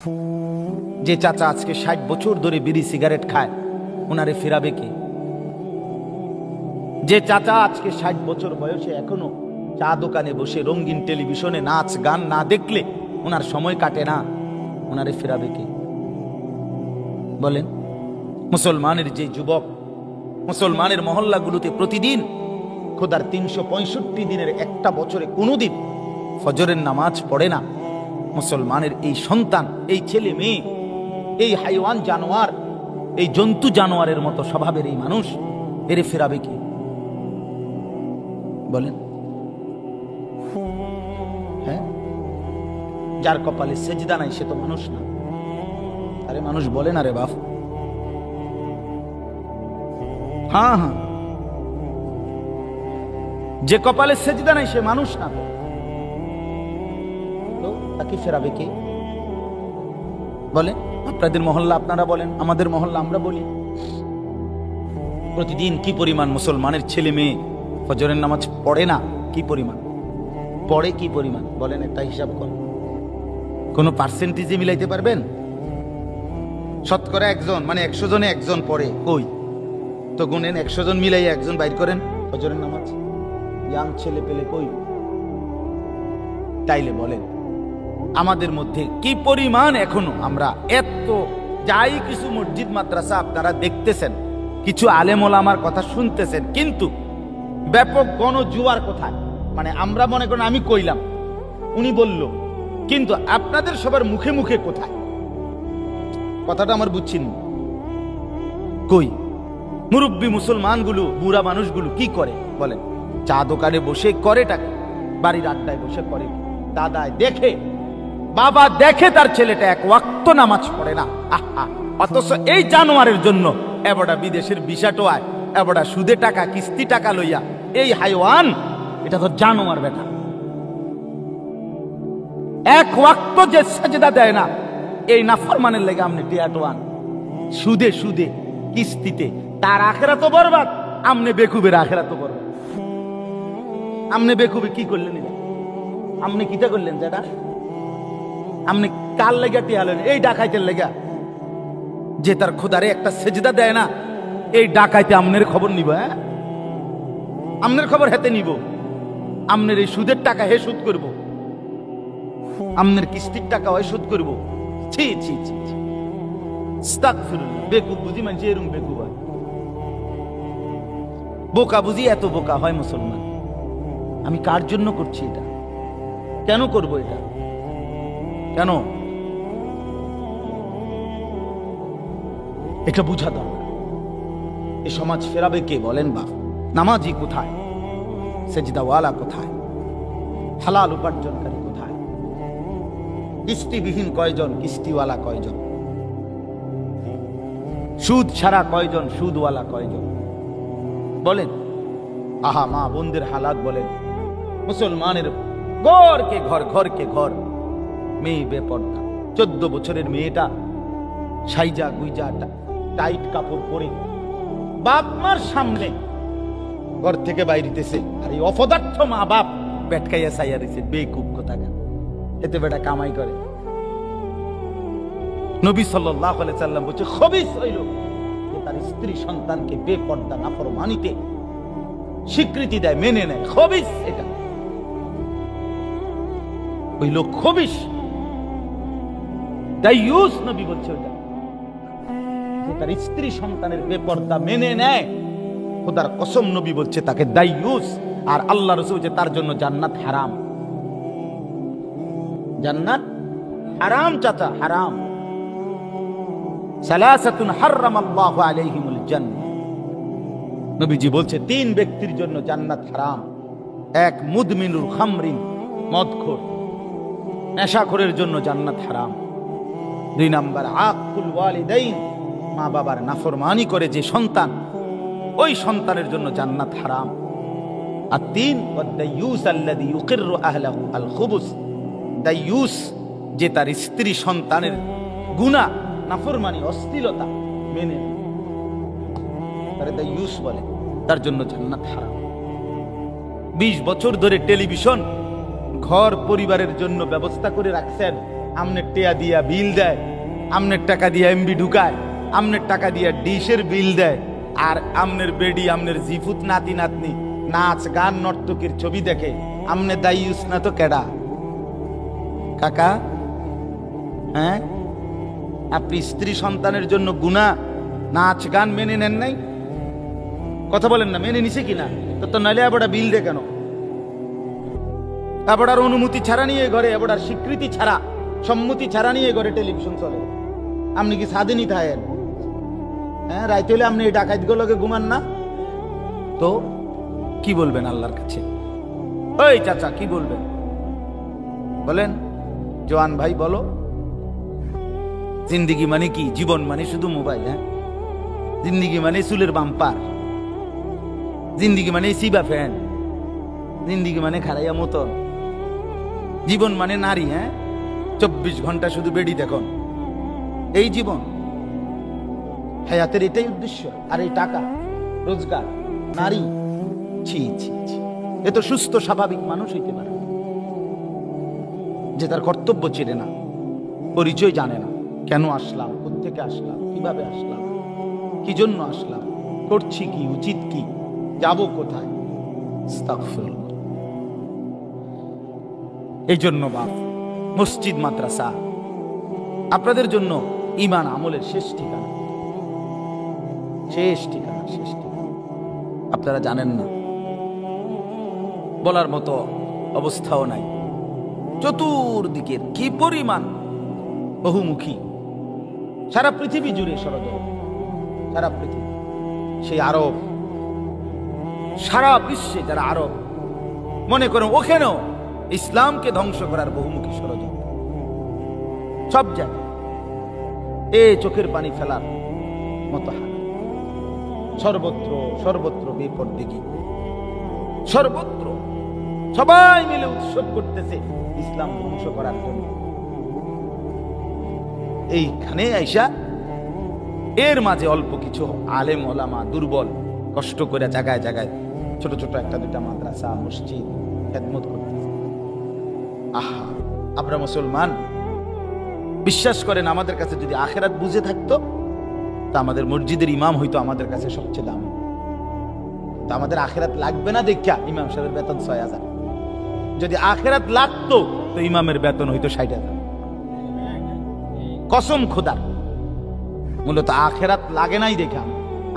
যে চাচা আজকে ৬০ বছর ধরে বিড়ি সিগারেট খায়, ওনারে ফেরাবে কে? যে চাচা আজকে ৬০ বছর বয়সে এখনো চা দোকানে বসে রঙিন টেলিভিশনে নাচ গান না দেখলে ওনার সময় কাটে না, ওনারে ফেরাবে কে? বলেন। মুসলমানের যে যুবক মুসলমানের মহল্লাগুলোতে প্রতিদিন খোদার ৩৬৫ দিনের একটা বছরে কোনোদিন ফজরের নামাজ পড়ে না, মুসলমানের এই সন্তান, এই ছেলে মেয়ে, এই হাইওয়ান জানোয়ার, এই জন্তু জানোয়ারের মতো স্বভাবের এই মানুষ, এরে ফেরাবে কি? বলেন। হ্যাঁ, যার কপালে সেজদা নাই সে তো মানুষ না। আরে মানুষ বলে না রে বাপ। হ্যাঁ হ্যাঁ, যে কপালে সেজদা নাই সে মানুষ না, তো তাকে ফেরাবে কে? বলেন। আপনাদের মহল্লা আপনারা বলেন, আমাদের মহল্লা আমরা বলি। প্রতিদিন কি পরিমাণ মুসলমানের ছেলে মেয়ে ফজরের নামাজ পড়ে না? কি পরিমাণ পড়ে? কি পরিমাণ বলেন, একটা হিসাব করেন। কোনো পার্সেন্টেজে মিলাইতে পারবেন? শতকরা একজন, মানে ১০০ জনে একজন পড়ে, কই? তো গুনেন, ১০০ জন মিলাই একজন বাইর করেন ফজরের নামাজ। ইয়াং ছেলে পেলে কই? তাইলে বলেন আমাদের মধ্যে কি পরিমাণ এখনো আমরা এত যাই কিছু মসজিদ মাদ্রাসা আপনারা দেখতেছেন, কিছু আলেম ওলামার কথা শুনতেছেন, কিন্তু ব্যাপক গণজুয়ার কোথায়? মানে আমরা মনে করেন আমি কইলাম, উনি বলল, কিন্তু আপনাদের সবার মুখে মুখে কোথায়? কথাটা আমার বুঝছেন কই? মুরব্বী মুসলমানগুলো, বুড়া মানুষগুলো কি করে বলেন? চা দোকানে বসে করেটাকে, বাড়ির আড্ডায় বসে করে। দাদায় দেখে, বাবা দেখে তার ছেলেটা এক ওয়াক্ত নামাজ পড়ে না। আহা, অথচ এই জানোয়ারের জন্য এবড়া বিদেশের ভিসা টোয়ায়, এবড়া সুদে টাকা, কিস্তি টাকা লইয়া, এই হাইওয়ান, এটা তো জানোয়ার বেটা। এক ওয়াক্ত যে সেজদা দেয় না, এই নাফরমানের লেগে আপনি টিয়াটোয়ান, সুদে সুদে কিস্তিতে, তার আখেরাত তো বরবাদ, আমনে বেকুবের আখেরাত তো বরবাদ। আমনে বেকুবে কি করলেন? আপনি কিটা করলেন? যেটা আপনি কার লেগা টিয়ালেন? এই ডাকাইতের লেগা, যে তার খোদারে একটা সেজদা দেয় না, এই ডাকাইতে আমনের খবর নিব। হ্যাঁ, আমনের খবর হেতে নিব। আমনের এই সুদের টাকা হে সুদ করব, আমনের কিস্তির টাকা হয় সুদ করব। ছি ছি ছি, আস্তাগফিরুল্লাহ। বেকুব বুঝি মানে এরকম বেকুব হয়, বোকা বুঝি এত বোকা হয় মুসলমান। আমি কার জন্য করছি এটা? কেন করব এটা? কেন? এটা বুঝা দরকার। এই সমাজ ফেরাবে কে বলেন? বা নামাজি কোথায়? সেজদাওয়ালা কোথায়? হালাল উপার্জনকারী কোথায়? কিস্তিবিহীন কয়জন? কিস্তিওয়ালা কয়জন? সুদ ছাড়া কয়জন? সুদওয়ালা কয়জন? বলেন। আহা, মা বোনদের হালাত বলেন। মুসলমানের ঘরকে ঘর, ঘরকে ঘর, মেয়ে বেপর্দা। 14 বছরের মেয়েটা সাইজা গুইজা টাইট কাপড় পরে বাপ মার সামনে ঘর থেকে বাইরিতেছে, আর এই অপদার্থ মা বাপ পেটকাইয়া সাইয়া দিছে। বেকুব কোথাকার, এতে বেটা কামাই করে। নবী সাল্লাল্লাহু আলাইহি সাল্লাম বলছে, খবিস হইল যে তার স্ত্রী সন্তানকে বেপর্দা নাফরমানিতে স্বীকৃতি দেয়, মেনে নেয়। খবিস এটা ওই লোক খবিস, দাইয়ুস। নবী বলছে ওটা, যে তার স্ত্রী সন্তানের বেপর্দা মেনে নেয়, খোদার কসম নবী বলছে তাকে দাইয়ুস। আর আল্লাহ রাসূল বলছে তার জন্য জান্নাত হারাম। জান্নাত হারাম চাচা, হারাম। সালাসাতুন হারামাল্লাহু আলাইহিমুল জান্নাহ। নবীজি বলছে 3 ব্যক্তির জন্য জান্নাত হারাম। এক, মুদমিনুল খামরিন, মদখোর, নেশাখোরের জন্য জান্নাত হারাম। 2 নাম্বার, আকুল ওয়ালিদাইন, মা বাবার নাফরমানি করে যে সন্তান, ওই সন্তানের জন্য জান্নাত হারাম। আর 3, ওয়াদাইয়ুস আল্লাযী ইউকিররু আহলাহু আল খুবুস, দাইয়ুস যে তার স্ত্রী সন্তানের গুনাহ, নাফরমানি, অশ্লীলতা মেনে নেয়, তারে দাইয়ুস বলে, তার জন্য জান্নাত হারাম। 20 বছর ধরে টেলিভিশন ঘর পরিবারের জন্য ব্যবস্থা করে রাখছেন, আমনের টেয়া দিয়া বিল দেয়, আমনের টাকা দিয়া এমবি ঢুকায়, আমনের টাকা দিয়া ডিশের বিল দেয়, আর আমনের বেডি আমনের জিফুত নাতি নাতনি নাচ গান নর্তকীর ছবি দেখে, আমনে দায়ুস না তো কেডা কাকা? হ্যাঁ, আপনি স্ত্রী সন্তানের জন্য গুনাহ নাচ গান মেনে নেন নাই? কথা বলেন না, মেনে নিছে কিনা? তো নাইলে আবার বিল দে কেন? আবার অনুমতি ছাড়া নিয়ে ঘরে, আবার স্বীকৃতি ছাড়া সম্মতি ছাড়া নিয়ে ঘরে টেলিভিশন চলে। আপনি কি স্বাধীনই থাকেন? হ্যাঁ, রাইতে হলে আপনি এই ডাকাত গুলোকে ঘুমান না? তো কি বলবেন আল্লাহর কাছে? ওই চাচা কি বলবেন বলেন? জওয়ান ভাই বলো, জিন্দিগি মানে কি? জীবন মানে শুধু মোবাইল? হ্যাঁ, জিন্দিগি মানে চুলের বাম্পার, জিন্দিগি মানে সিবা ফ্যান, জিন্দিগি মানে খারাইয়া মতন, জীবন মানে নারী? হ্যাঁ, 24 ঘন্টা শুধু বেডি দেখুন, এই জীবন? হায়াতের এটাই উদ্দেশ্য? আর এই টাকা রোজগার নারী? ছি ছি ছি, এ তো সুস্থ স্বাভাবিক মানুষ হইতে পারে যে তার কর্তব্য চেনে না, পরিচয় জানে না, কেন আসলাম, কোত্থেকে আসলাম, কিভাবে আসলাম, কি জন্য আসলাম, করছি কি, উচিত কি, যাব কোথায়। আস্তাগফিরুল্লাহ। এই জন্য বাপ, মসজিদ মাদ্রাসা আপনাদের জন্য ঈমান আমলের শেষ ঠিকানা, শেষ ঠিকানা, শেষ ঠিকানা। আপনারা জানেন না, বলার মতো অবস্থাও নাই। চতুর্দিকের কি পরিমাণ বহুমুখী, সারা পৃথিবী জুড়ে ষড়যন্ত্র, সারা পৃথিবী, সেই আরব, সারা বিশ্বে যারা আরব মনে করেন ওখানেও ইসলামকে ধ্বংস করার বহুমুখী ষড়যন্ত্র সব জায়গায়। এ চোখের পানি ফেলার মতো হাল, সর্বত্র সর্বত্র বেপরদিগি, সর্বত্র সবাই মিলে উৎসব করতেছে ইসলাম ধ্বংস করার জন্য। এইখানে আইসা এর মাঝে অল্প কিছু আলেম ওলামা দুর্বল কষ্ট করে জায়গায় জায়গায় ছোট ছোট একটা দুটা মাদ্রাসা মসজিদ খেদমত করতেছে। আহা, আমরা মুসলমান, বিশ্বাস করেন আমাদের কাছে যদি আখেরাত বুঝে থাকতো তা আমাদের মসজিদের ইমাম হইতো আমাদের কাছে সবচেয়ে দামি। তা আমাদের আখেরাত লাগবে না দেখা ইমাম সাহেবের বেতন ৬,০০০। যদি আখেরাত লাগতো তো ইমামের বেতন হইতো ৬০,০০০। কসম খোদার, মূলত আখেরাত লাগে নাই দেখা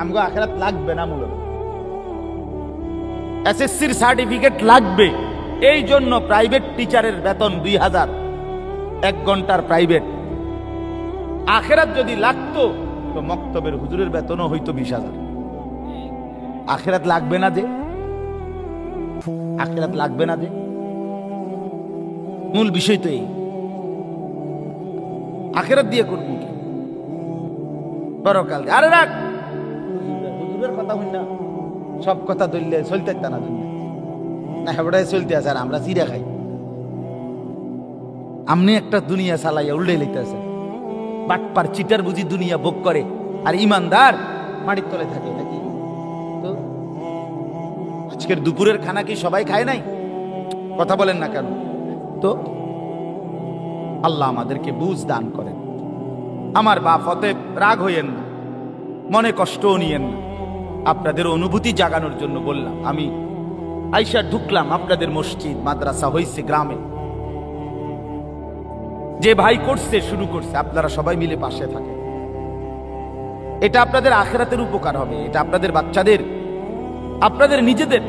আমগো আখেরাত লাগবে না। মূলত এসএসসির সার্টিফিকেট লাগবে, এই জন্য প্রাইভেট টিচারের বেতন ২,০০০, ১ ঘন্টার প্রাইভেট। আখেরাত যদি লাগতো তো মক্তবের হুজুরের বেতনও হইতো ২০,০০০। আখেরাত লাগবে না যে, আখেরাত লাগবে না যে, মূল বিষয় তো এই। আখেরাত দিয়ে করবো কি পরকাল? আরে রাখ, হুজুরের কথা হই না, সব কথা ধরলে চলতে না দুনিয়া না, হেবড়ায় চলতে আছে আর আমরা চিরা খাই। আমনি একটা দুনিয়া চালাইয়া উল্টে লইতেছে। বাটপার চিটার বুঝি দুনিয়া ভোগ করে আর ইমানদার মাটির তলে থাকে নাকি? তো আজকের দুপুরের খানা কি সবাই খায় নাই? কথা বলেন না কেন? তো আল্লাহ আমাদেরকে বুঝ দান করেন। আমার বাপ, অতএব রাগ হইয়েন না, মনে কষ্টও নিয়েন না। আপনাদের অনুভূতি জাগানোর জন্য বললাম। আমি আইসা ঢুকলাম, আপনাদের মসজিদ মাদ্রাসা হইছে গ্রামে, যে ভাই করছে শুরু করছে, আপনারা সবাই মিলে পাশে থাকে। এটা আপনাদের আখিরাতের উপকার হবে, এটা আপনাদের বাচ্চাদের, আপনাদের নিজেদের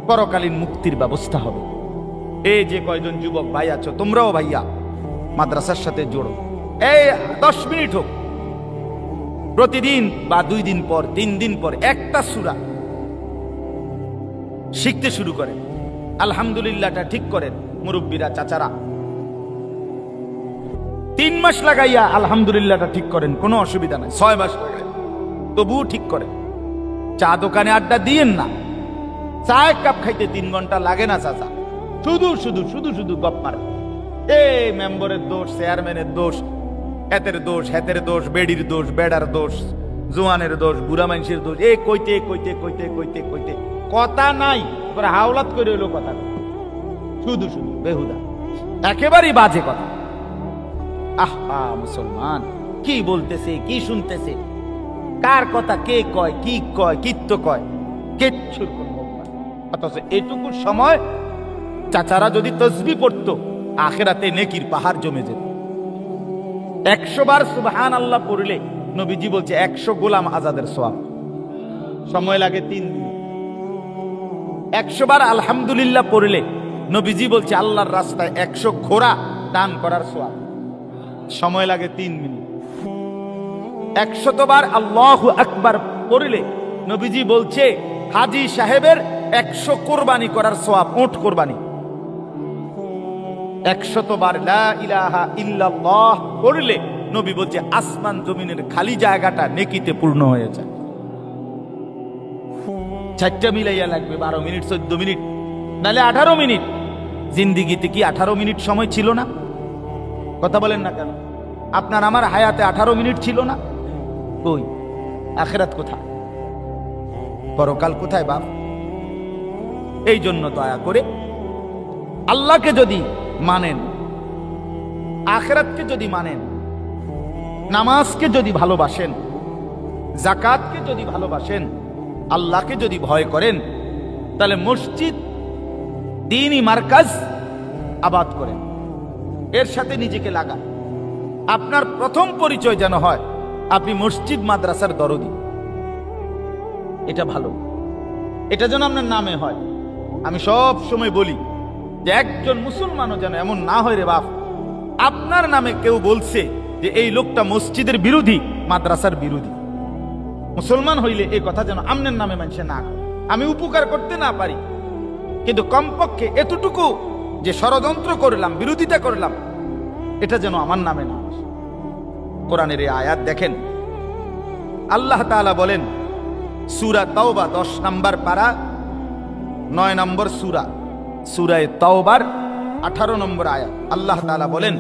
পরকালীন মুক্তির ব্যবস্থা হবে। এই যে কয়জন যুবক ভাই আছো, তোমরাও ভাইয়া মাদ্রাসার সাথে জোড়ো। এই 10 মিনিট হোক, প্রতিদিন বা 2 দিন পর 3 দিন পর একটা সূরা শিখতে শুরু করেন। আলহামদুলিল্লাহটা ঠিক করেন মুরব্বীরা, চাচারা। 3 মাস লাগাইয়া আলহামদুলিল্লাহটা ঠিক করেন, কোনো অসুবিধা নাই। 6 মাস লাগাই তবুও ঠিক করেন। চা দোকানে আড্ডা দিয়েন না, চা 1 কাপ খাইতে 3 ঘন্টা লাগে না চাচা। শুধু শুধু শুধু শুধু গপ মারে। এই মেম্বারের দোষ, চেয়ারম্যানের দোষ, এতের দোষ, হেতের দোষ, বেডির দোষ, বেড়ার দোষ, জোয়ানের দোষ, বুড়া মানুষের দোষ। এই কইতে কইতে কইতে কইতে কইতে কথা নাই, হাওলাত করে হইলো কথা, শুধু শুধু বেহুদা, একেবারেই বাজে কথা। আহা মুসলমান, কি বলতেছে, কি শুনতেছে, কার কথা কে কয়, কি কয়, কিত্ত কয়, কিচ্ছুর কোনো মুখ নাই। অথচ এটুকু সময় চাচারা যদি তসবিহ পড়তো, আখিরাতে নেকির পাহাড় জমে যেত। 100 বার সুবহানাল্লাহ পড়লে নবীজি বলছে 100 গোলাম আজাদের সওয়াব। সময় লাগে 3 দিন। 100 বার আলহামদুলিল্লাহ পড়লে নবীজি বলছে আল্লাহর রাস্তায় 100 ঘোড়া দান করার সওয়াব। সময় লাগে 3 মিনিট। 100 বার আল্লাহু আকবার পড়লে নবীজি বলছে হাজী সাহেবের 100 কোরবানি করার সওয়াব, উট কোরবানি। 100 বার লা ইলাহা ইল্লাল্লাহ পড়লে নবী বলছে আসমান জমিনের খালি জায়গাটা নেকিতে পূর্ণ হয়ে যায়। 4টা মিলাইয়া লাগবে 12 মিনিট, 14 মিনিট, নালে 18 মিনিট। জিন্দিগিতে কি 18 মিনিট সময় ছিল না? কথা বলেন না কেন? আপনার আমার হায়াতে 18 মিনিট ছিল না? কই? আখিরাত কোথায়? পরকাল কোথায় বাপ? এই জন্য দয়া করে আল্লাহকে যদি মানেন, আখিরাতকে যদি মানেন, নামাজকে যদি ভালোবাসেন, যাকাতকে যদি ভালোবাসেন, আল্লাহকে যদি ভয় করেন, তাহলে মসজিদ, দ্বীনি মার্কাজ আবাদ করেন, এর সাথে নিজেকে লাগান। আপনার প্রথম পরিচয় যেন হয় আপনি মসজিদ মাদ্রাসার দরদি। এটা ভালো, এটা যেন আপনার নামে হয়। আমি সব সময় বলি যে একজন মুসলমানও যেন এমন না হয় রে বাপ, আপনার নামে কেউ বলছে যে এই লোকটা মসজিদের বিরোধী, মাদ্রাসার বিরোধী। মুসলমান হইলে এই কথা যেন আপনার নামে মানুষে না করে। আমি উপকার করতে না পারি, কিন্তু কমপক্ষে এতটুকু যে ষড়যন্ত্র করলাম, বিরোধিতা করলাম, এটা যেন আমার নামে না আসে। কোরআনের এই আয়াত দেখেন, আল্লাহ তাআলা বলেন সূরা তাওবা 10 নম্বর পারা 9 নম্বর সূরা, সূরা তাওবার 18 নম্বর আয়াত। আল্লাহ তাআলা বলেন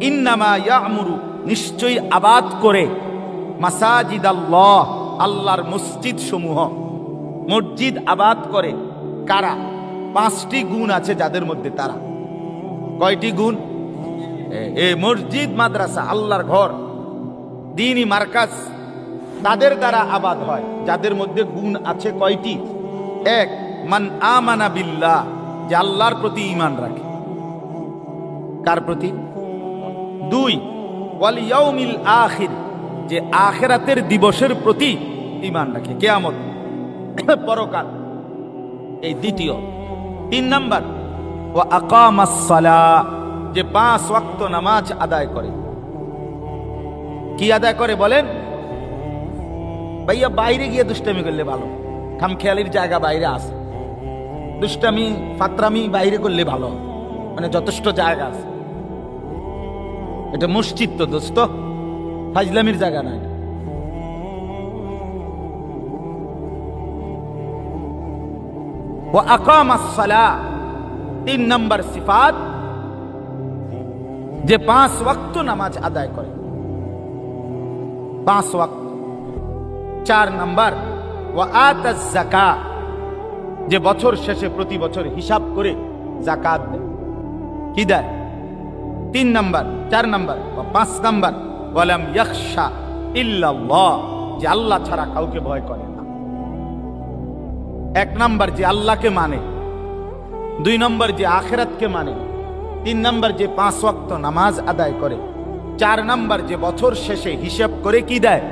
ইন্নামা ইয়া'মুরু, নিশ্চয়ই আবাদ করে, মাসাজিদাল্লাহ, আল্লাহর মসজিদ সমূহ। মসজিদ আবাদ করে কারা? 5টি গুণ আছে যাদের মধ্যে তারা। কয়টি গুণ? এই মসজিদ, মাদ্রাসা, আল্লাহর ঘর, দ্বীনি মার্কাজ, তাদের দ্বারা আবাদ হয় যাদের মধ্যে গুণ আছে কয়টি? 1, মান আমানা বিল্লাহ, যে আল্লাহর প্রতি ঈমান রাখে। কার প্রতি? 2, ওয়াল ইয়াউমিল আখির, যে আখিরাতের দিবসের প্রতি ঈমান রাখে, কিয়ামত, পরকাল। এই দ্বিতীয়। 3 নাম্বার, ওয়া আকামাস সালাহ, যে 5 ওয়াক্ত নামাজ আদায় করে। কি আদায় করে বলেন? ভাইয়া বাইরে গিয়ে দুষ্টামি করলে ভালো, খামখেয়ালির জায়গা বাইরে আছে। দুষ্টামি ফাতরামি বাইরে করলে ভালো, মানে যথেষ্ট জায়গা আছে। এটা মসজিদ তো দোস্ত, ফাজলামির জায়গা নাই। ওয়া আকামাস সালাহ, 3 নম্বর সিফাত, যে 5 ওয়াক্ত নামাজ আদায় করে, 5 ওয়াক্ত। 4 নম্বর, ওয়া আতাজ যাকাত, যে বছর শেষে প্রতি বছর হিসাব করে যাকাত দেয়। কি দেয়? 3 নম্বর। 4 নম্বর। 5 নম্বর, ওয়ালাম ইয়াখশা ইল্লাল্লাহ, যে আল্লাহ ছাড়া কাউকে ভয় করে না। 1 নম্বর যে আল্লাহকে মানে, 2 নম্বর যে আখিরাতকে মানে, 3 নম্বর যে 5 ওয়াক্ত নামাজ আদায় করে, 4 নম্বর যে বছর শেষে হিসাব করে কি দেয়?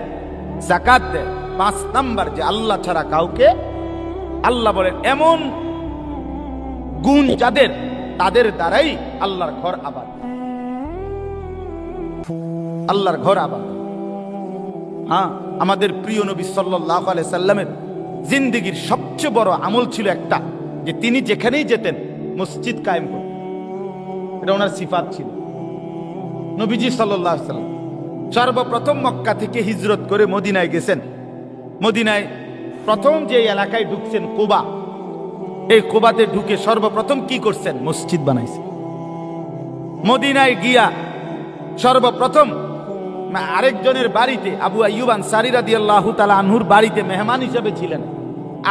যাকাত দেয়। 5 নম্বর যে আল্লাহ ছাড়া কাউকে, আল্লাহ বলেন এমন গুণ যাদের, তাদের দ্বারাই আল্লাহর ঘর আবাদ, আল্লাহর ঘর আবাদ। হ্যাঁ, আমাদের প্রিয় নবী সাল্লাল্লাহু আলাইহি সাল্লামের জিন্দেগীর সবচেয়ে বড় আমল ছিল একটা, যে তিনি যেখানেই যেতেন মসজিদ কায়েম করতেন। এটা ওনার সিফাত ছিল। নবীজি সাল্লাল্লাহু আলাইহি সাল্লাম সর্বপ্রথম মক্কা থেকে হিজরত করে মদিনায় গেছেন। মদিনায় প্রথম যে এলাকায় ঢুকছেন কুবা, এই কুবাতে ঢুকে সর্বপ্রথম কি করছেন? মসজিদ বানাইছেন। মদিনায় গিয়া সর্বপ্রথম আরেকজনের বাড়িতে, আবু আইয়ুব আনসারী রাদিয়াল্লাহু তাআলা আনহুর বাড়িতে মেহমান হিসেবে ছিলেন।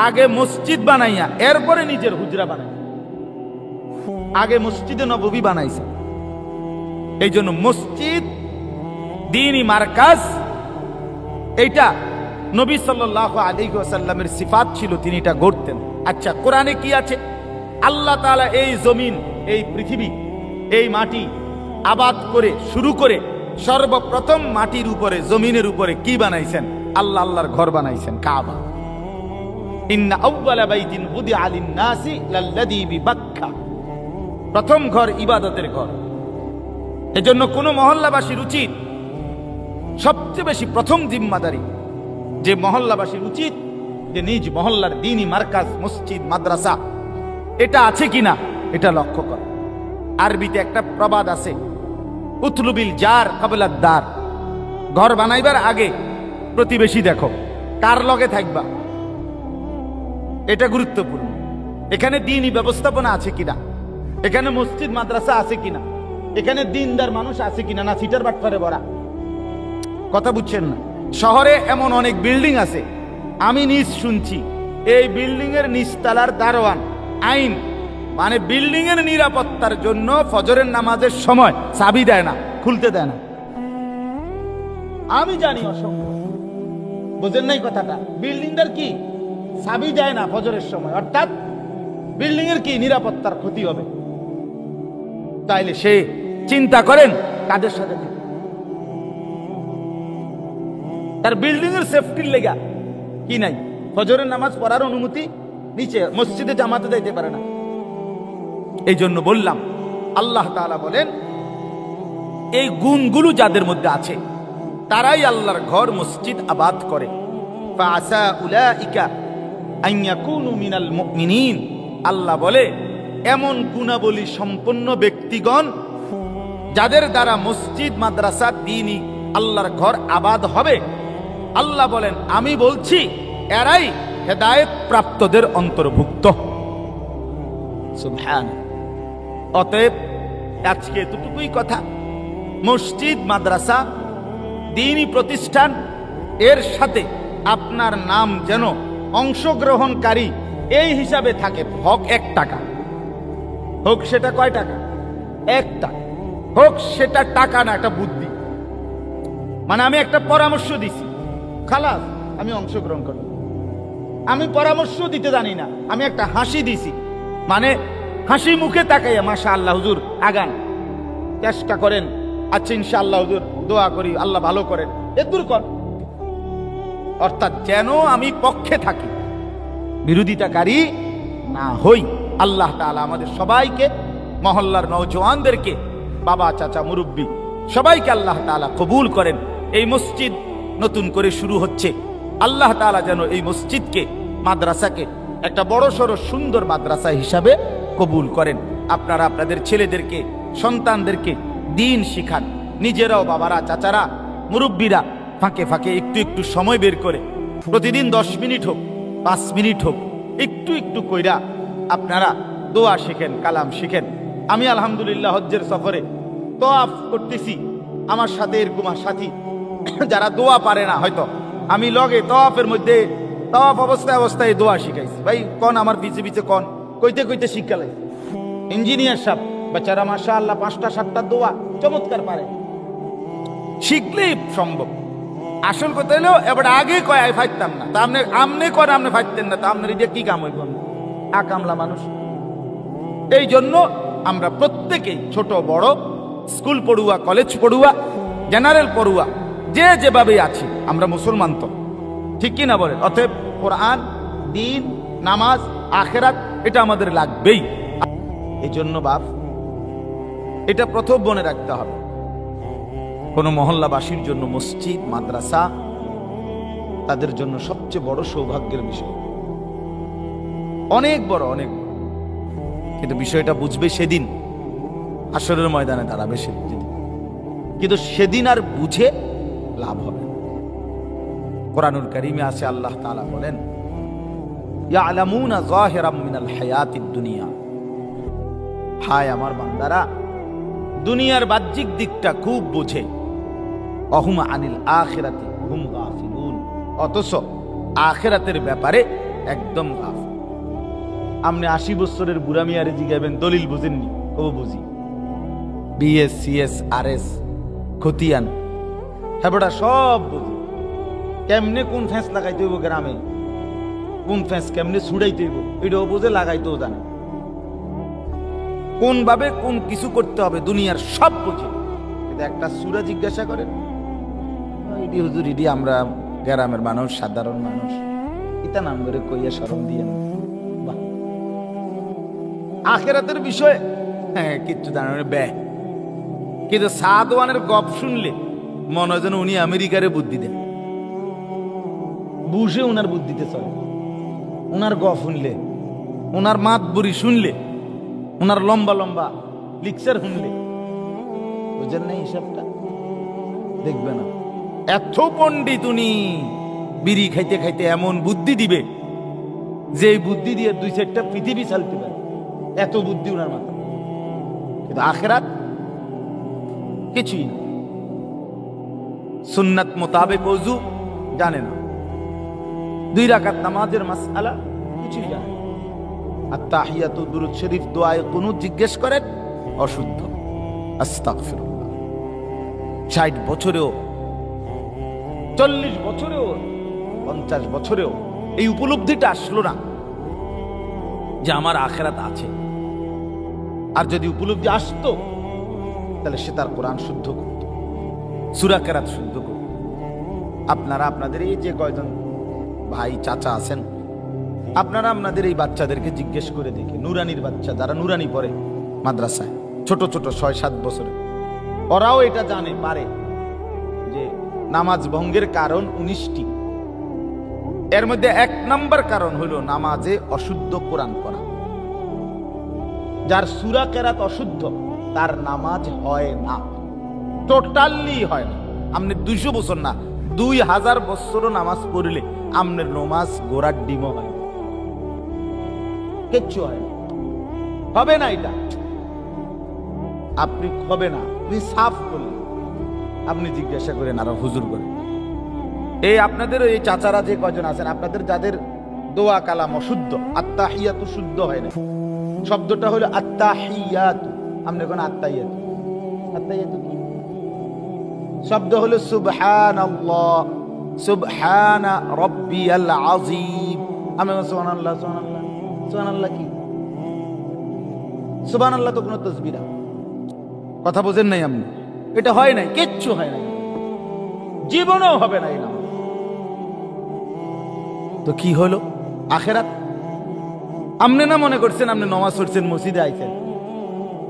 আগে মসজিদ বানাইয়া এরপরে নিজের হুজরা বানাই, আগে মসজিদে নববী বানাইছে। এই জন্য মসজিদ দ্বীনি মারকাজ, এইটা নবী সাল্লাল্লাহু আলাইহি ওয়াসাল্লামের সিফাত ছিল, তিনি এটা গড়তেন। আচ্ছা, কোরআনে কি আছে? আল্লাহ তাআলা এই জমিন, এই পৃথিবী, এই মাটি আবাদ করে শুরু করে সর্বপ্রথম মাটির উপরে, জমিনের উপরে কি বানাইছেন? আল্লাহর ঘর বানাইছেন, কাবা। ইন্না আউওয়ালা বাইতিন বুদিআ লিন-নাসি লাল্লাযী বিবাক্কা, প্রথম ঘর ইবাদতের ঘর। এজন্য কোন মহল্লাবাসীর উচিত, সবচেয়ে বেশি প্রথম জিম্মাদারি যে মহল্লাবাসীর উচিত, যে নিজ মহল্লার দ্বীনি মারকাজ, মসজিদ, মাদ্রাসা এটা আছে কিনা এটা লক্ষ্য কর। আরবিতে একটা প্রবাদ আছে, উতলুবিল জার কাবলাদ দার, ঘর বানাইবার আগে প্রতিবেশী দেখো কার লগে থাকবা, এটা গুরুত্বপূর্ণ। এখানে দ্বীনি ব্যবস্থাপনা আছে কিনা, এখানে মসজিদ মাদ্রাসা আছে কিনা, এখানে দিনদার মানুষ আছে কিনা, না সিটার বাটপারে ভরা। কথা বুঝছেন না? শহরে এমন অনেক বিল্ডিং আছে, আমি নিজ শুনছি, এই বিল্ডিং এর নিচতলার দারোয়ান আইন মানে বিল্ডিং এর নিরাপত্তার জন্য ফজরের নামাজের সময় চাবি দেয় না, খুলতে দেয় না। আমি জানি অসম্ভব, বুঝেন নাই কথাটা? বিল্ডিংটার কি চাবি দেয় না ফজরের সময়, অর্থাৎ বিল্ডিং এর কি নিরাপত্তার ক্ষতি হবে। তাইলে সে চিন্তা করেন কাদের সাথে থাকে, তার বিল্ডিং এর সেফটির লেগা কি নাই, ফজরের নামাজ পড়ার অনুমতি নিচে মসজিদে জামাতে যাইতে পারে না। এই জন্য বললাম, আল্লাহ তাআলা বলেন এই গুণগুলো যাদের মধ্যে আছে তারাই আল্লাহর ঘর মসজিদ আবাদ করে। ফাআসা উলাইকা আন ইয়াকুনু মিনাল মুমিনিন, আল্লাহ বলে এমন গুণাবলী সম্পন্ন ব্যক্তিগণ যাদের দ্বারা মসজিদ, মাদ্রাসা, দ্বীনি আল্লাহর ঘর আবাদ হবে, আল্লাহ বলেন আমি বলছি এরাই হেদায়েত প্রাপ্তদের অন্তর্ভুক্ত। সুবহানাল্লাহ। অতএব আজকে এতটুকুই কথা, মসজিদ, মাদ্রাসা, দ্বীনি প্রতিষ্ঠান এর সাথে আপনার নাম যেন অংশগ্রহণকারী এই হিসাবে থাকে। হক 1 টাকা, হোক সেটা কয় টাকা? 1 টাকা, হোক সেটা টাকা না, একটা বুদ্ধি। মানে আমি একটা পরামর্শ দিছি, খালাস আমি অংশগ্রহণ করলাম। আমি পরামর্শ দিতে জানি না, আমি একটা হাসি দিছি, মানে হাসি মুখে তাকাইয়া মাশাআল্লাহ হুজুর আগান, চেষ্টা করেন, আচ্ছা ইনশাআল্লাহ হুজুর দোয়া করি আল্লাহ ভালো করেন, এ দূর কর। অর্থাৎ যেন আমি পক্ষে থাকি, বিরোধিতাকারী না হই। আল্লাহ তাআলা আমাদের সবাইকে, মহল্লার নওজওয়ানদেরকে, বাবা, চাচা, মুরব্বী সবাইকে আল্লাহ তাআলা কবুল করেন। এই মসজিদ নতুন করে শুরু হচ্ছে, আল্লাহ তাআলা যেন এই মসজিদকে, মাদ্রাসাকে একটা বড় সড়ো সুন্দর মাদ্রাসা হিসাবে কবুল করেন। আপনারা আপনাদের ছেলেদেরকে, সন্তানদেরকে দ্বীন শিখান। নিজেরাও, বাবারা, চাচারা, মুরব্বীরা ফাঁকে ফাঁকে একটু একটু সময় বের করে, প্রতিদিন 10 মিনিট হোক, 5 মিনিট হোক, একটু একটু কইরা আপনারা দোয়া শিখেন, কালাম শিখেন। আমি আলহামদুলিল্লাহ হজ্জের সফরে তওয়াফ করতেছি, আমার সাথে এরকম সাথী যারা দোয়া পারে না, হয়তো আমি লগে তওয়াফের মধ্যে, তওয়াফ অবস্থায় দোয়া শিখাইছি। ভাই কোন আমার পিছে পিছে কোন কইতে কইতে শিখালাই। ইঞ্জিনিয়ার সাহেব বেচারা মাশাআল্লাহ 5টা 7টা দোয়া চমৎকার পারে, শিখলেই সম্ভব। আসল কথা হলো এবার আগে কয় আই ফাইতাম না, তা আমনে কর, আমনে ফাইতেন না, তা আপনার এটা কি কাম হইব? আকামলা মানুষ। এই জন্য আমরা প্রত্যেকেই, ছোট বড়, স্কুল পড়ুয়া, কলেজ পড়ুয়া, জেনারেল পড়ুয়া, যে যেভাবে আছি, আমরা মুসলমান তো, ঠিক কি না বলেন? অতএব কোরআন, দ্বীন, নামাজ, আখিরাত এটা আমাদের লাগবেই। এই জন্য বাপ এটা প্রথম মনে রাখতে হবে, কোন মহল্লাবাসীর জন্য মসজিদ, মাদ্রাসা তাদের জন্য সবচেয়ে বড় সৌভাগ্যের বিষয়, অনেক বড়, অনেক বড়। কিন্তু বিষয়টা বুঝবে সেদিন, আসরের ময়দানে দাঁড়াবে সেদিন, কিন্তু সেদিন আর বুঝে লাভ হবে। কোরআনুল কারীমে আছে, আল্লাহ তাআলা বলেন ইয়ালামুনা যাহিরাম মিনাল হায়াতিদ দুনিয়া, হায় আমার বান্দারা দুনিয়ার বাহ্যিক দিকটা খুব বোঝে, অহুম আনিল আখিরাতি হুম গাফিলুন, অথচ আখিরাতের ব্যাপারে একদম গাফিল। আপনি 80 বছরের বুড়া মিয়ারে জিগাবেন দলিল বুঝেননি, কব বুঝি, বিএস, সিএস, আরএস, খতিয়ান, হ্যাঁ বেটা সব বুঝে। কেমনে কোন ফ্যাঁস লাগাইতে হইব গ্রামে, কোন ফ্যাঁস কেমনে ছুড়াইতে হইব এটাও বুঝে, লাগাইতেও জানে। কোন ভাবে কোন কিছু করতে হবে দুনিয়ার সব বুঝে। কিন্তু একটা সূরা জিজ্ঞাসা করেন, ইডি হুজুর ইডি আমরা গ্রামের মানুষ, সাধারণ মানুষ, এটা নাম করে কইয়া শরম দিয়ে না। বাহ, আখিরাতের বিষয়ে হ্যাঁ কিচ্ছু জানেন বে। কিন্তু সাদওয়ানের গপ শুনলে মনে হয় যেন উনি আমেরিকারে বুদ্ধি দেন। বুঝে উনার বুদ্ধিতে চলে। উনার গপ শুনলে, উনার মাত বুড়ি শুনলে, উনার লম্বা লম্বা লিকচার শুনলে বুঝেন না হিসাবটা, দেখবে না এত পণ্ডিত উনি বিড়ি খাইতে খাইতে এমন বুদ্ধি দিবে যে এই বুদ্ধি দিয়ে 2-4টা পৃথিবী চালতে পারে, এত বুদ্ধি উনার মাথা। কিন্তু আখিরাত কিছুই না। সুন্নাত মোতাবেক ওযু জানে না, 2 রাকাত নামাজের মাসআলা কিছুই জানে না। আত্তাহিয়াতু দুরূদ শরীফ দোয়ায়ে কুনুত জিজ্ঞেস করেন, অশুদ্ধ। আস্তাগফিরুল্লাহ। 60 বছরেও, 40 বছরেও, 50 বছরেও এই উপলব্ধিটা আসলো না যে আমার আখিরাত আছে। আর যদি উপলব্ধি আসতো তাহলে সে তার কোরআন শুদ্ধ করত, সূরা কেরাত শুদ্ধ করত। আপনারা আপনাদের এই যে কয়জন ভাই চাচা আছেন, আপনারা আপনাদের এই বাচ্চাদেরকে জিজ্ঞেস করে দেখে, নুরানির বাচ্চা যারা নুরানি পড়ে মাদ্রাসায়, ছোট ছোট 6-7 বছরে, ওরাও এটা জানে পারে যে নামাজ ভঙ্গের কারণ 19টি। এর মধ্যে 1 নম্বর কারণ হলো নামাজে অশুদ্ধ কোরআন পড়া। যার সূরা কেরাত অশুদ্ধ তার নামাজ হয় না, টোটালি হয় না। আপনি 200 বছর না 2000 বছরও নামাজ পড়লে আপনার নামাজ গোড়ার ডিমও হয়, কিচ্ছু হয় না, হবে না। এটা আপনি হবে না, আপনি সাফ করলেন। আপনি জিজ্ঞাসা করেন আর হুজুর করে এই আপনাদের এই চাচারা যে কয়জন আছেন, আপনাদের যাদের দোয়া কালাম অশুদ্ধ, আত্তাহিয়াতু শুদ্ধ হয় না, শব্দটা হলো আত্তাহিয়াতু। আমরা এখন আত্তাহিয়াতু, আত্তাহিয়াতু কি শব্দ হলো সুবহানাল্লাহ, সুবহানা রাব্বিয়াল আযীম। আমরা সুবহানাল্লাহ, সুবহানাল্লাহ, সুবহানাল্লাহ কি? সুবহানাল্লাহ তো কোনো তাসবিহ না, কথা বোঝেন নাই আপনি? এটা হয় নাই, কিচ্ছু হয় নাই, জীবনও হবে না এই নামাজ। তো কি হলো আখিরাত? আপনি না মনে করছেন আপনি নামাজ পড়ছেন, মসজিদে আইছেন,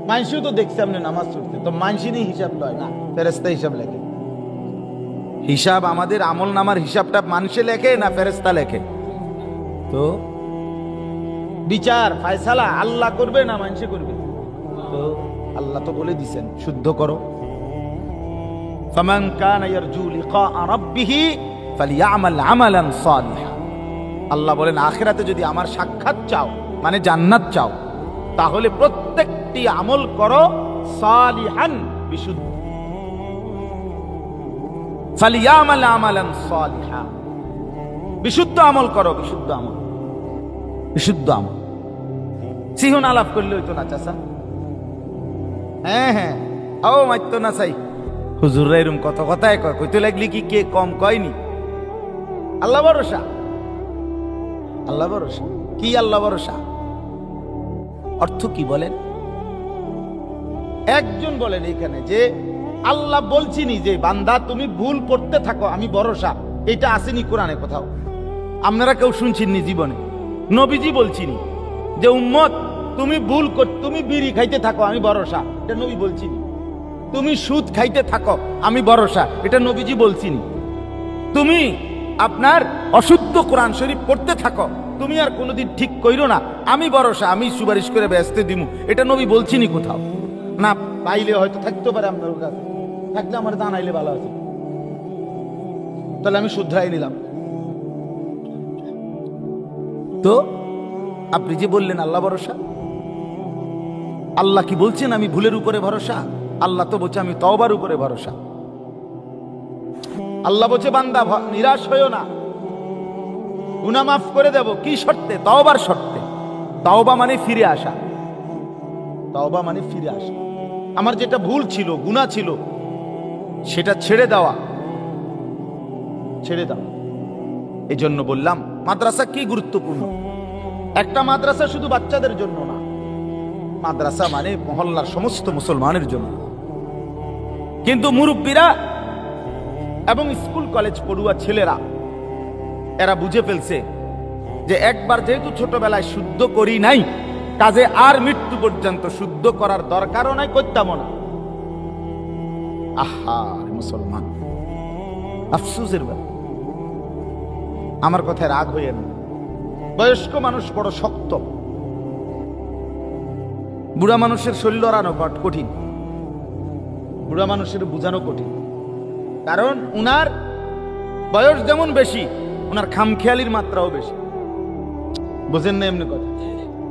মানুষও তো দেখছে আপনি নামাজ পড়ছেন, তো মানুষই হিসাব লয় না, ফেরেশতা হিসাব লেখে। হিসাব আমাদের আমল নামার হিসাবটা মানুষে লেখে না ফেরেশতা লেখে? তো বিচার ফয়সালা আল্লাহ করবে না মানুষে করবে? তো আল্লাহ তো বলে দিছেন শুদ্ধ করো, ফামান কানা ইয়ারজু লিকা রাব্বিহি ফালইআমাল আমালান সালিহা। আল্লাহ বলেন আখিরাতে যদি আমার সাক্ষাৎ চাও, মানে জান্নাত চাও, তাহলে প্রত্যেকটি আমল করো সালিহান, বিশুদ্ধ। ফালইআমাল আমালান সালিহা, বিশুদ্ধ আমল করো, বিশুদ্ধ আমল, বিশুদ্ধ আমল। সিহন আলাপ করলে হইতো না চাচা? হ্যাঁ হ্যাঁ, ও মাইতো না চাই হুজুররা এরকম কত কথায় কয়, কইতে লাগলি কি কে কম কয়নি? আল্লাহ ভরসা, আল্লাহ ভরসা। কি আল্লাহ ভরসা? অর্থ কি বলেন? একজন বলেন এখানে যে আল্লাহ বলছিনি যে বান্দা তুমি ভুল করতে থাকো আমি ভরসা, এটা আসেনি কোরআনে কোথাও? আপনারা কেউ শুনছেননি জীবনে? নবীজি বলছিনি যে উম্মত তুমি ভুল কর, তুমি বিড়ি খাইতে থাকো আমি ভরসা, এটা নবী বলছিনি। তুমি সুদ খাইতে থাকো আমি ভরসা, এটা নবীজি বলছিনি। তুমি আপনার অশুদ্ধ কোরআন শরীফ পড়তে থাকো, তুমি আর কোনোদিন ঠিক কইরো না, আমি ভরসা, আমি সুপারিশ করে ব্যস্ত দিমু, এটা নবী বলছিনি কোথাও? না পাইলে হয়তো থাকতে পারে আপনার কাছে, থাকলে আমার জানাইলে ভালো আছে, তাহলে আমি শুধরাই নিলাম। তো আপনি যে বললেন আল্লাহ ভরসা, আল্লাহ কি বলছেন আমি ভুলের উপরে ভরসা? আল্লাহ তো বলছে আমি তওবার উপরে ভরসা। আল্লাহ বলছে বান্দা নিরাশ হইও না, গুনাহ মাফ করে দেব। কি শর্তে? তওবার শর্তে। তওবা মানে ফিরে আসা, তওবা মানে ফিরে আসা। আমার যেটা ভুল ছিল, গুনাহ ছিল, সেটা ছেড়ে দেওয়া, ছেড়ে দাও। এই জন্য বললাম মাদ্রাসা কি গুরুত্বপূর্ণ। একটা মাদ্রাসা শুধু বাচ্চাদের জন্য না, মাদ্রাসা মানে মহল্লার সমস্ত মুসলমানের জন্য। কিন্তু মুরব্বীরা এবং স্কুল কলেজ পড়ুয়া ছেলেরা এরা বুঝে ফেলছে যে একবার যেহেতু ছোটবেলায় শুদ্ধ করি নাই, কাজে আর মৃত্যু পর্যন্ত শুদ্ধ করার দরকারও নাই, করতামও না। আহা মুসলমান, আফসোসের ব্যাপার। আমার কথায় রাগ হইয়েন না। বয়স্ক মানুষ বড় শক্ত, বুড়া মানুষের শরীর লড়ানো কঠিন, বুড়া মানুষের বুঝানো কঠিন। কারণ উনার বয়স যেমন বেশি, উনার খামখেয়ালির মাত্রাও বেশি। বুঝেন না এমনি কথা?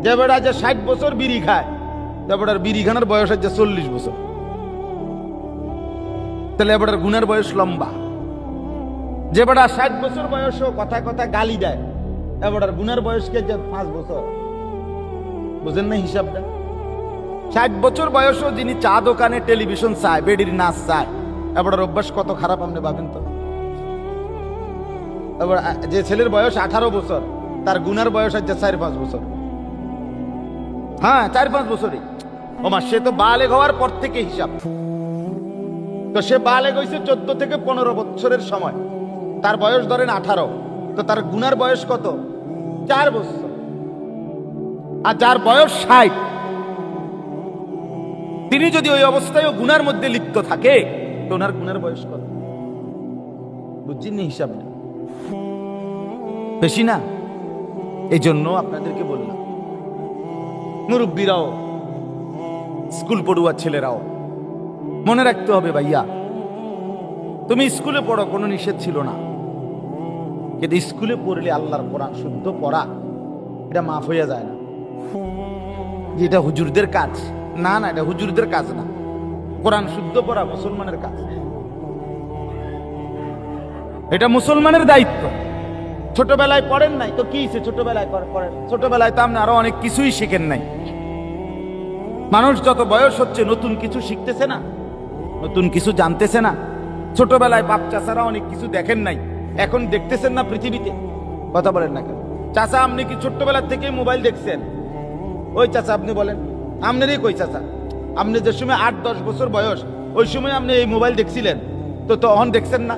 যে বেড়া যে 60 বছর বিড়ি খায়, যে বেড়ার বিড়ি খানার বয়স আছে 40 বছর, তাহলে এবার গুণের বয়স লম্বা। যে বেড়া 60 বছর বয়সও কথায় কথায় গালি দেয়, এবার গুণের বয়স কে 5 বছর। বুঝেন না হিসাবটা? 60 বছর বয়সও যিনি চা দোকানে টেলিভিশন চায়, বেডির নাচ চায়, এবার অভ্যাস কত খারাপ আপনি ভাবেন তো। এবার যে ছেলের বয়স 18 বছর, তার গুণের বয়স আছে 4-5 বছর। হ্যাঁ, 4-5 বছরই। ওমা, সে তো বালেগ হওয়ার পর থেকে হিসাব। তো সে বালেগ হয়েছে 14 থেকে 15 বছরের সময়, তার বয়স ধরেন 18, তো তার গুনার বয়স কত? 4 বছর। আর যার বয়স 60, তিনি যদি ওই অবস্থায় গুনার মধ্যে লিপ্ত থাকে, তো ওনার গুনার বয়স কত? বুঝছেন হিসাবটা? বেশি না? এই জন্য আপনাদেরকে বললাম, মুরব্বীরাও স্কুল পড়ুয়া ছেলেরাও মনে রাখতে হবে, ভাইয়া তুমি স্কুলে পড়ো, কোনো নিষেধ ছিল না, কিন্তু স্কুলে পড়লে আল্লাহর কোরআন শুদ্ধ পড়া এটা মাফ হইয়া যায় না। যেটা হুজুরদের কাজ না, না এটা হুজুরদের কাজ না। কোরআন শুদ্ধ পড়া মুসলমানের কাজ, এটা মুসলমানের দায়িত্ব। ছোটবেলায় পড়েন নাই তো কি, ছোটবেলায় পড়েন, ছোটবেলায় তো আপনি আরো অনেক কিছুই শিখেন নাই। মানুষ যত বয়স হচ্ছে নতুন কিছু শিখতেছে না, নতুন কিছু জানতেছে না। ছোটবেলায় বাপ চাচারা অনেক কিছু দেখেন নাই, এখন দেখতেছেন না পৃথিবীতে। কথা বলেন না কেন? চাচা আপনি কি ছোট্টবেলার থেকে মোবাইল দেখছেন? ওই চাচা আপনি বলেন, আপনারই কই চাচা, আপনি যে সময় 8-10 বছর বয়স, ওই সময় আপনি এই মোবাইল দেখছিলেন, তো অন দেখছেন না?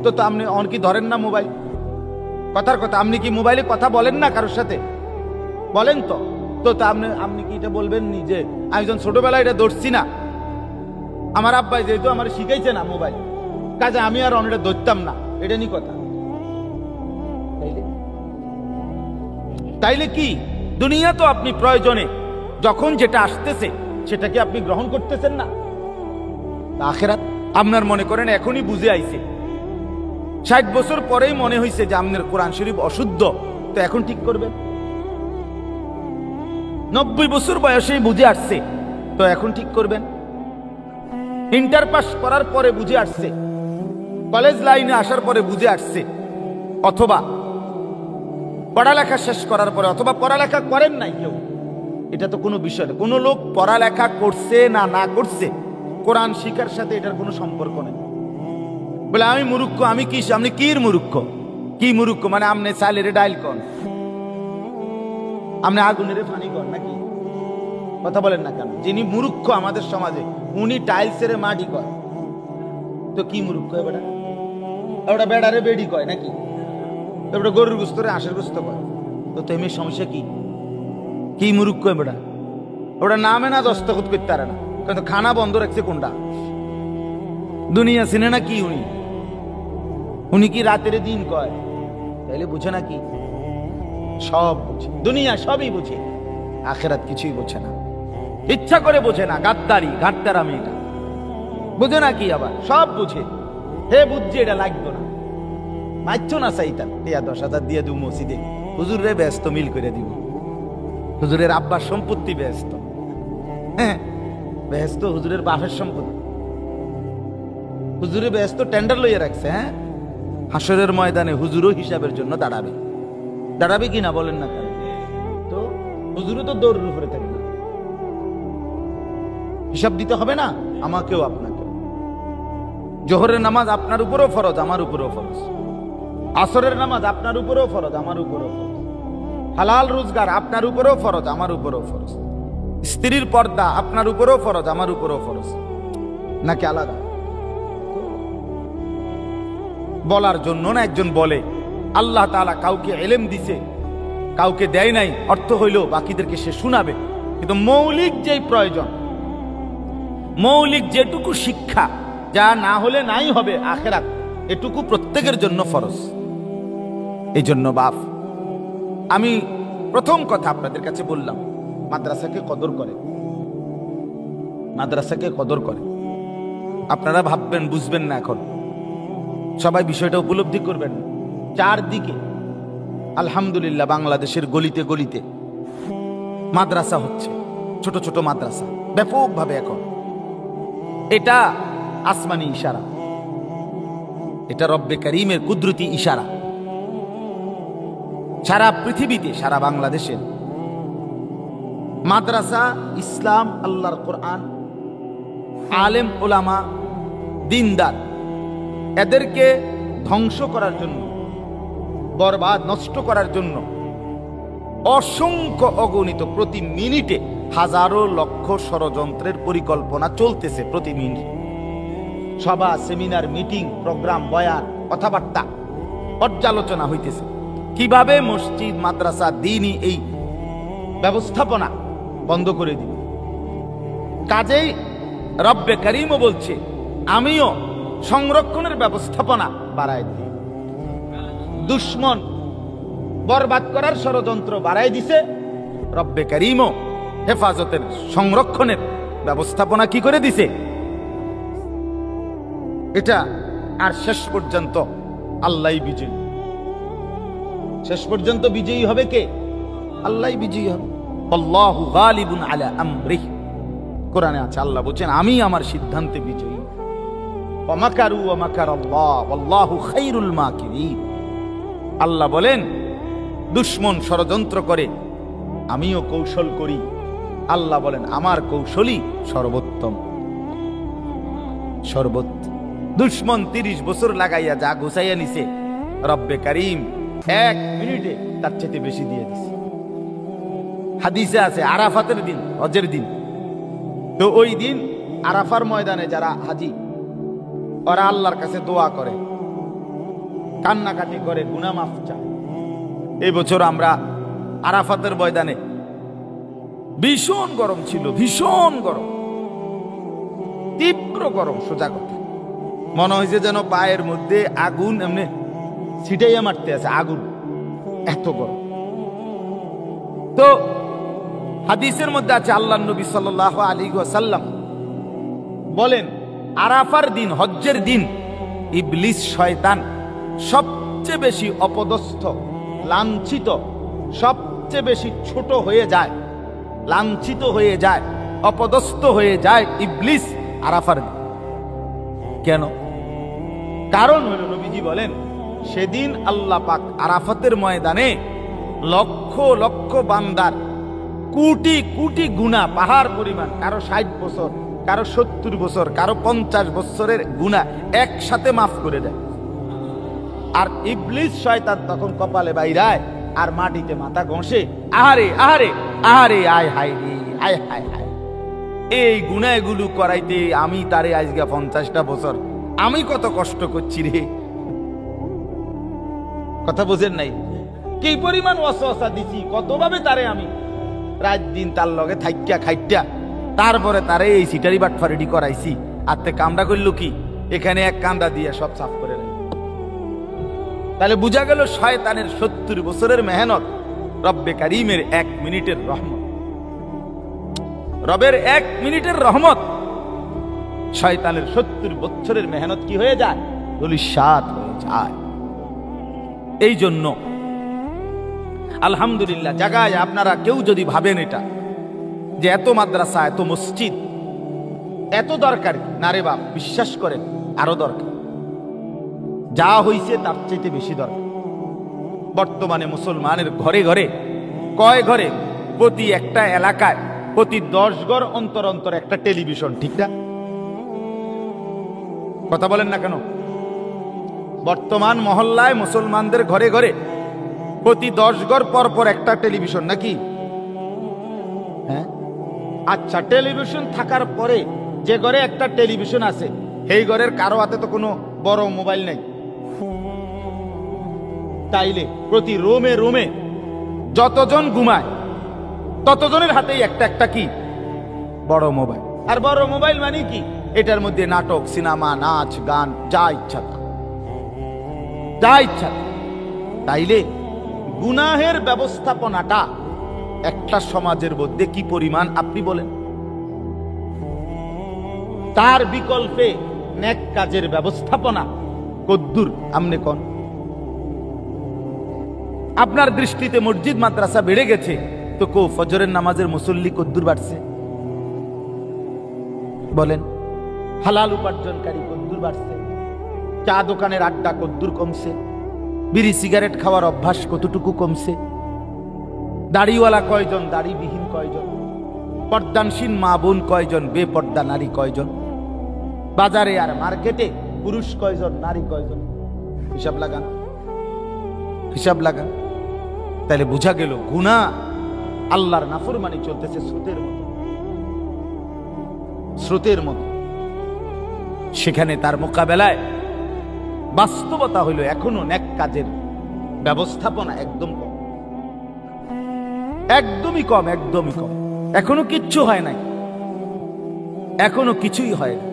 তো আপনি অন কি ধরেন না মোবাইল? কথার কথা, আপনি কি মোবাইলে কথা বলেন না কারোর সাথে? বলেন তো। তো আপনি কি এটা বলবেন নি যে আমি যখন ছোটবেলায় এটা ধরছি না, আমার আব্বাই যেহেতু আমার শিখাইছে না মোবাইল, কাজে আমি আর এটা ধরতাম না, এটা নি কথা? তাইলে কি দুনিয়া তো আপনি প্রয়োজনে যখন যেটা আসতেছে সেটাকে আপনি গ্রহণ করতেছেন না। আখিরাত আপনার মনে করেন এখনই বুঝে আইছে, 60 বছর পরেই মনে হয়েছে যে আপনার কোরআন শরীফ অশুদ্ধ, তো এখন ঠিক করবেন। 90 বছর বয়সেই বুঝে আসছে, তো এখন ঠিক করবেন। ইন্টার পাস করার পরে বুঝে আসছে, কলেজ লাইনে আসার পরে বুঝে আসছে, অথবা পড়ালেখা শেষ করার পরে, অথবা পড়ালেখা করেন নাই কেউ, এটা তো কোনো বিষয় না। কোনো লোক পড়ালেখা করছে না না করছে, কোরআন শিখার সাথে এটার কোনো সম্পর্ক নেই। বলে আমি মূর্খ, আমি কি, আপনি কি মূর্খ? কি মূর্খ মানে আপনি চালের ডাইল কন, আপনি আগুনের ফানি কন নাকি? কথা বলেন না কেন? যিনি মূর্খ আমাদের সমাজে, উনি টাইলসের মাটি কয়, তো কি মূর্খ? ওটা বেড়ারে বেড়ি কয় নাকি? ওটা গরুর গুস্তরে আঁশের গুস্ত কয়, তো এমনি সমস্যা কি? কি মূর্খ বেড়া? ওটা নামে না দস্তখত করতে পারে না, কিন্তু খানা বন্ধ রাখছে কোনটা? দুনিয়া চিনে না কি উনি কি রাতের দিন কয়? তাইলে বুঝে না কি? সব বুঝে, দুনিয়া সবই বুঝে, আখিরাত কিছুই বুঝে না, ইচ্ছা করে বোঝে না, গাদ্দারি ঘাটতারামি এটা বুঝে না কি? আবার সব বুঝে, হে বুঝছে এটা লাগতো না, মারছো না চাইতাম 10,000 দিয়ে দিব মসজিদে, হুজুরে ব্যস্ত মিল করে দিব, হুজুরের আব্বার সম্পত্তি ব্যস্ত, হ্যাঁ ব্যস্ত, হুজুরের বাপের সম্পত্তি, হুজুরে ব্যস্ত টেন্ডার লইয়া রাখছে। হ্যাঁ, হাসরের ময়দানে হুজুরও হিসাবের জন্য দাঁড়াবে কি না বলেন না কেন? তো হুজুরও তো দৌড়ের উপরে থাকবে, হিসাব দিতে হবে না আমাকেও আপনাকে। জোহরের নামাজ আপনার উপরও ফরজ, আমার উপরও ফরজ, আসরের নামাজ আপনার উপরেও ফরজ, আমার উপরেও ফরজ। হালাল রোজগার আপনার উপরেও ফরজ, আমার উপরেও ফরজ। স্ত্রীর পর্দা আপনার উপরেও ফরজ, আমার উপরেও ফরজ, নাকি আলাদা? বলার জন্য না একজন বলে আল্লাহ তাআলা কাউকে ইলম দিছে, কাউকে দেয় নাই, অর্থ হইল বাকিদেরকে সে শোনাবে। কিন্তু মৌলিক যেই প্রয়োজন, মৌলিক যেটুকু শিক্ষা, যা না হলে নাই হবে আখিরাত, এটুকু প্রত্যেকের জন্য ফরজ। এই জন্য বাপ, আমি প্রথম কথা আপনাদের কাছে বললাম, মাদ্রাসাকে কদর করে, মাদ্রাসাকে কদর করে। আপনারা ভাববেন বুঝবেন না, এখন সবাই বিষয়টা উপলব্ধি করবেন। চারদিকে আলহামদুলিল্লাহ বাংলাদেশের গলিতে গলিতে মাদ্রাসা হচ্ছে, ছোট ছোট মাদ্রাসা ব্যাপকভাবে এখন। এটা আসমানি ইশারা, এটা রব্বে কারীমের কুদরতি ইশারা। সারা পৃথিবীতে, সারা বাংলাদেশের মাদ্রাসা, ইসলাম, আল্লাহর কোরআন, আলেম ওলামা, দিনদার, এদেরকে ধ্বংস করার জন্য, বরবাদ নষ্ট করার জন্য অসংখ্য অগণিত, প্রতি মিনিটে হাজারো লক্ষ ষড়যন্ত্রের পরিকল্পনা চলতেছে। প্রতি মিনিট সভা, সেমিনার, মিটিং, প্রোগ্রাম, বয়ান, কথাবার্তা, পর্যালোচনা হইতেছে কিভাবে মসজিদ, মাদ্রাসা, দ্বীনি এই ব্যবস্থাপনা বন্ধ করে দিবে। কাজেই রব্বে কারীমও বলছে আমিও সংরক্ষণের ব্যবস্থাপনা বাড়াই দিই। দুশ্মন বরবাদ করার ষড়যন্ত্র বাড়াই দিছে, রব্বে কারীমও হেফাজতের, সংরক্ষণের ব্যবস্থাপনা কি করে দিছে। এটা আর শেষ পর্যন্ত আল্লাহই বিজয়ী, শেষ পর্যন্ত বিজয়ী হবে কে? আল্লাহই বিজয়ী হবে। আল্লাহু গালিবুন আলা আমরিহি, কোরআনে আছে, আল্লাহ বলেন আমি আমার সিদ্ধান্তে বিজয়ী। ওয়া মাকারু ওয়া মাকারাল্লাহ ওয়াল্লাহু খায়রুল মাকিরিন। আল্লাহ বলেন দুশমন ষড়যন্ত্র করে, আমিও কৌশল করি। আল্লাহ বলেন আমার কৌশলই সর্বোত্তম, সর্বোত্তম। দুশমন 30 বছর লাগাইয়া যা গুছাইয়া নিছে, রব্বে কারীম 1 মিনিটে তার চেয়ে বেশি দিয়ে দিছে। হাদিসে আছে আরাফাতের দিন, হজের দিন, তো ওই দিন আরাফার ময়দানে যারা হাজি, ওরা আল্লাহর কাছে দোয়া করে, কান্নাকাটি করে, গুনাহ মাফ চায়। এই বছর আমরা আরাফাতের ময়দানে, ভীষণ গরম ছিল, ভীষণ গরম, তীব্র গরম, সোজা কথা, মনে হয়েছে যেন পায়ের মধ্যে আগুন এমনি ছিটাইয়া মারতে আছে, আগুন, এত গরম। তো হাদিসের মধ্যে আছে আল্লাহর নবী সাল্লাল্লাহু আলাইহি ওয়াসাল্লাম বলেন আরাফার দিন, হজ্জের দিন, ইবলিস শয়তান সবচেয়ে বেশি অপদস্থ, লাঞ্ছিত, সবচেয়ে বেশি ছোট হয়ে যায়, লাঞ্ছিত হয়ে যায়, অপদস্থ হয়ে যায় ইবলিস আরাফার দিন। কেন? কারণ হলো নবীজি বলেন সেদিন আল্লাহ পাক আরাফাতের ময়দানে লক্ষ লক্ষ বান্দার কোটি কোটি গুনাহ, পাহাড় পরিমাণ, কারো 60 বছর, কারো 70 বছর, কারো 50 বছরের গুনাহ একসাথে মাফ করে দেয়। আর ইবলিস শয়তান তখন কপালে বাইরায় আর মাটিতে মাথা ঘষে, আহারে আহারে আহারে, আয় হায় রে, আয় হায় হায়, এই গুনাহগুলো করাইতে আমি তারে আজকে 50টা বছর আমি কত কষ্ট করছি রে। কথা বুঝেন নাই? কি পরিমাণ ওয়াসওয়াসা দিছি, কতভাবে তারে আমি রাত দিন তার লগে থাইক্যা খাইত্যা, তারপরে তারে এই সিটারি বাটফারেডি করাইছি। আর তে কামড়া করলো কি, এখানে এক কান্দা দিয়ে সব সাফ করে নেই। তাহলে বুঝা গেল শয়তানের 70 বছরের মেহনত, রব্বে কারীমের 1 মিনিটের রহমত, রবের 1 মিনিটের রহমত, শয়তানের 70 বছরের মেহনত কি হয়ে যায়? ধূলিসাৎ হয়ে যায়। এই জন্য আলহামদুলিল্লাহ জায়গায় আপনারা কেউ যদি ভাবেন এটা যে এত মাদ্রাসা, এত মসজিদ, এত দরকার না রে বাপ, বিশ্বাস করেন আরো দরকার, যা হইছে তার চাইতে বেশি দরকার। বর্তমানে মুসলমানের ঘরে ঘরে, কয় ঘরে, প্রতি একটা এলাকায় প্রতি 10 ঘর অন্তর অন্তর একটা টেলিভিশন, ঠিক না? কথা বলেন না কেন? বর্তমান মহল্লায় মুসলমানদের ঘরে ঘরে প্রতি 10 ঘর পর পর একটা টেলিভিশন, নাকি? হ্যাঁ, আচ্ছা, টেলিভিশন থাকার পরে যে ঘরে একটা টেলিভিশন আছে সেই ঘরের কারো হাতে তো কোনো বড় মোবাইল নাই। তাইলে প্রতি রুমে রুমে যতজন ঘুমায় ততজনের হাতেই একটা একটা কি বড় মোবাইল। আর বড় মোবাইল মানে কি? এটার মধ্যে নাটক, সিনেমা, নাচ, গান, যা ইচ্ছা যা ইচ্ছা। তাইলে গুনাহের ব্যবস্থাপনাটা একটা সমাজের মধ্যে কি পরিমাণ আপনি বলেন? তার বিকল্পে নেক কাজের ব্যবস্থাপনা কদ্দুর আমনে কোন? আপনার দৃষ্টিতে মসজিদ মাদ্রাসা বেড়ে গেছে, তো কো ফজরের নামাজের মুসল্লি কদ্দুর বাড়ছে বলেন? হালাল উপার্জনকারী কদ্দুর বাড়ছে? চা দোকানের আড্ডা কদ্দুর কমছে? বিড়ি সিগারেট খাওয়ার অভ্যাস কতটুকু কমছে? দাড়িওয়ালা কয়জন, দাড়িবিহীন কয়জন? পর্দানসীন মা বোন কয়জন, বেপর্দা নারী কয়জন? বাজারে আর মার্কেটে পুরুষ কয়জন, নারী কয়জন? হিসাব লাগান, হিসাব লাগান। তাহলে বোঝা গেল গুনাহ আল্লাহর নাফরমানি চলতেছে স্রোতের মতো, স্রোতের মতো। সেখানে তার মোকাবেলায় বাস্তবতা হইল এখনো নেক কাজের ব্যবস্থাপনা একদম কম, একদমই কম, একদমই কম। এখনো কিচ্ছু হয় নাই, এখনো কিছুই হয় না।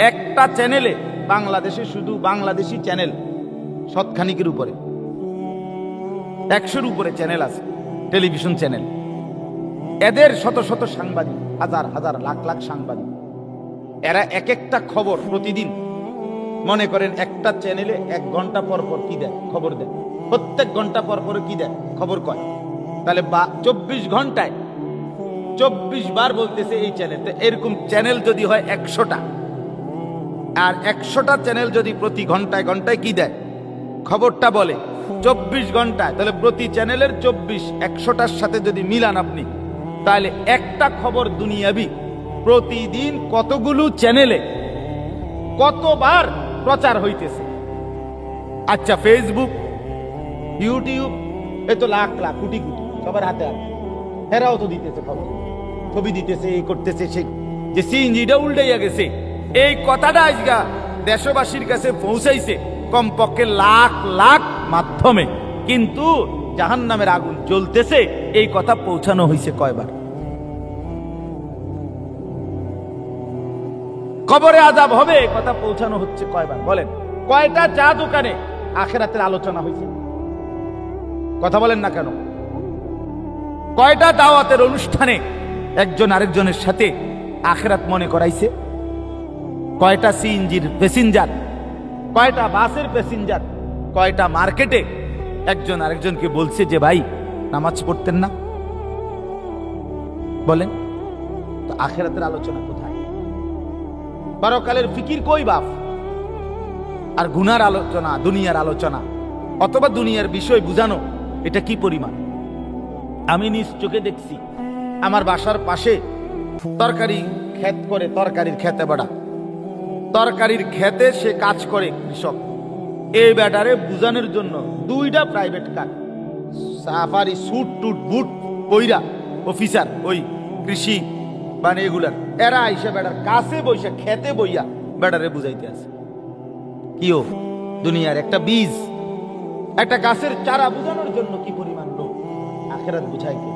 একটা চ্যানেলে বাংলাদেশে শুধু বাংলাদেশি চ্যানেল শতখানিকের উপরে, 100-র উপরে চ্যানেল আছে, টেলিভিশন চ্যানেল। এদের শত শত সাংবাদিক, হাজার হাজার লাখ লাখ সাংবাদিক। এরা এক একটা খবর প্রতিদিন, মনে করেন একটা চ্যানেলে 1 ঘন্টা পর পর কি দেয়? খবর দেয়। প্রত্যেক ঘন্টা পর পর কি দেয়? খবর কয়। তাহলে 24 ঘন্টায় 24 বার বলতেছে এই চ্যানেল। তো এরকম চ্যানেল যদি হয় 100টা, আর 100টা চ্যানেল যদি প্রতি ঘন্টায় ঘন্টায় কি দেয়? খবরটা বলে 24 ঘন্টায়, তাহলে প্রতি চ্যানেলের 24 100টার সাথে যদি মিলান আপনি, তাহলে একটা খবর দুনিয়াবি প্রতিদিন কতগুলো চ্যানেলে কতবার প্রচার হইতেছে। আচ্ছা, ফেসবুক, ইউটিউব, এ তো লাখ লাখ কোটি কোটি সবার হাতে হাতে, এরাও তো দিতেছে খবর, ছবি দিতেছে, এই করতেছে। সে যে সিএনজিটা উল্টাইয়া গেছে, এই কথাটা আজকা দেশবাসীর কাছে পৌঁছাইছে কমপক্ষে লাখ লাখ মাধ্যমে, কিন্তু জাহান্নামের আগুন জ্বলতেছে এই কথা পৌঁছানো হয়েছে কয়বার? কবরে আযাব হবে কথা পৌঁছানো হচ্ছে কয়বার বলেন? কয়টা চা দোকানে আখিরাতের আলোচনা হয়েছে? কথা বলেন না কেন? কয়টা দাওয়াতের অনুষ্ঠানে একজন আরেকজনের সাথে আখিরাত মনে করাইছে? কয়টা সিএনজির প্যাসেঞ্জার, কয়টা বাসের প্যাসেঞ্জার, কয়টা মার্কেটে একজন আরেকজনকে বলছে যে ভাই নামাজ পড়তেন না? বলেন তো আখিরাতের আলোচনা কোথায়? পরকালের ফিকির কই বাপ? আর গুনার আলোচনা, দুনিয়ার আলোচনা, অথবা দুনিয়ার বিষয় বুঝানো, এটা কি পরিমাণ? আমি নিজ চোখে দেখছি, আমার বাসার পাশে তরকারি ক্ষেত করে, তরকারির খেতে বেড়া, তরকারির খেতে সে কাজ করে কৃষক। এই ব্যাটারে বুঝানোর জন্য 2টা প্রাইভেট কার, সাফারি স্যুট টুট বুট পইরা অফিসার ওই কৃষি মানে এগুলার, এরা আইসা বেটার কাছে বইসা খেতে বইয়া বেটারে বুঝাইতে আছে। কিও দুনিয়ার একটা বীজ, একটা গাছের চারা বুঝানোর জন্য কি পরিমাণ লোক আখিরাত বুঝাইতে।